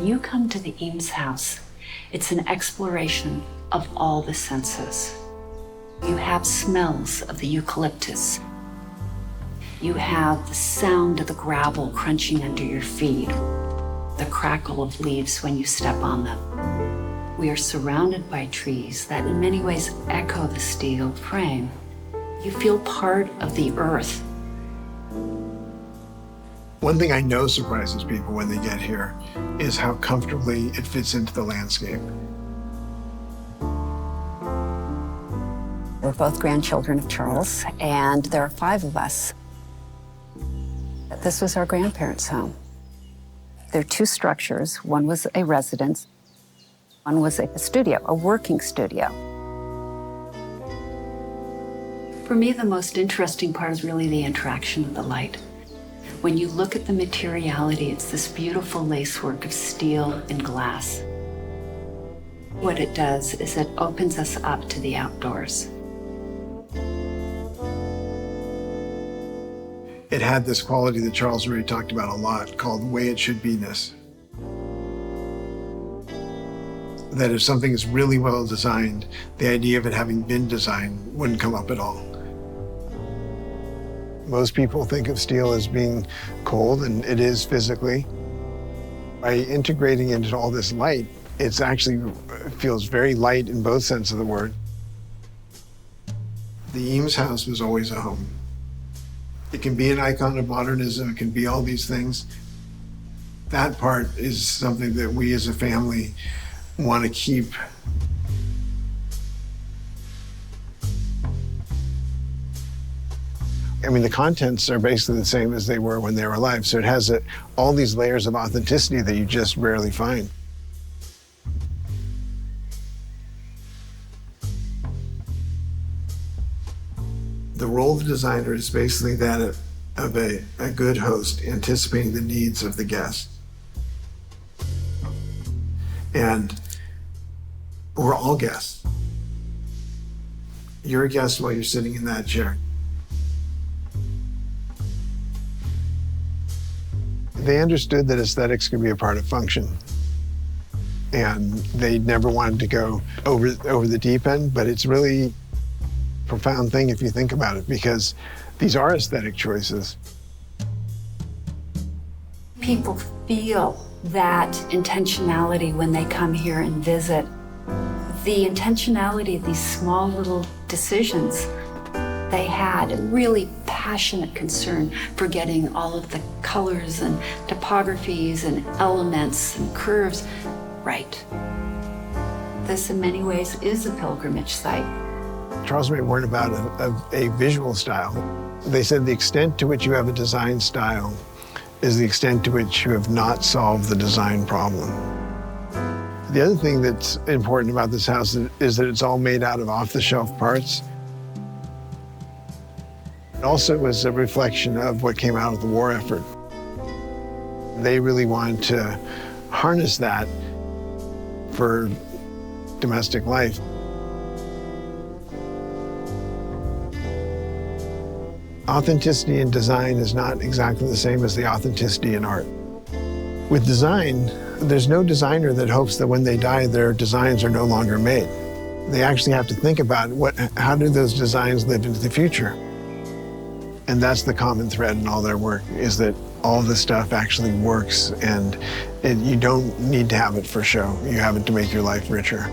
When you come to the Eames House, it's an exploration of all the senses. You have smells of the eucalyptus. You have the sound of the gravel crunching under your feet, the crackle of leaves when you step on them. We are surrounded by trees that in many ways echo the steel frame. You feel part of the earth. One thing I know surprises people when they get here is how comfortably it fits into the landscape. We're both grandchildren of Charles, and there are 5 of us. This was our grandparents' home. There are 2 structures. One was a residence, one was a studio, a working studio. For me, the most interesting part is really the interaction of the light. When you look at the materiality, it's this beautiful lacework of steel and glass. What it does is it opens us up to the outdoors. It had this quality that Charles and Ray talked about a lot called the way it should be-ness. That if something is really well designed, the idea of it having been designed wouldn't come up at all. Most people think of steel as being cold, and it is physically. By integrating into all this light, it feels very light in both senses of the word. The Eames House was always a home. It can be an icon of modernism, it can be all these things. That part is something that we as a family want to keep. I mean, the contents are basically the same as they were when they were alive, so it has all these layers of authenticity that you just rarely find. The role of the designer is basically that of a good host, anticipating the needs of the guest. And we're all guests. You're a guest while you're sitting in that chair. They understood that aesthetics could be a part of function. And they never wanted to go over the deep end, but it's really a profound thing if you think about it, because these are aesthetic choices. People feel that intentionality when they come here and visit. The intentionality of these small little decisions. They had a really passionate concern for getting all of the colors and topographies and elements and curves right. This, in many ways, is a pilgrimage site. Charles and Ray weren't about a visual style. They said the extent to which you have a design style is the extent to which you have not solved the design problem. The other thing that's important about this house is that it's all made out of off-the-shelf parts. It also was a reflection of what came out of the war effort. They really wanted to harness that for domestic life. Authenticity in design is not exactly the same as the authenticity in art. With design, there's no designer that hopes that when they die, their designs are no longer made. They actually have to think about how do those designs live into the future? And that's the common thread in all their work, is that all this stuff actually works, and you don't need to have it for show. You have it to make your life richer.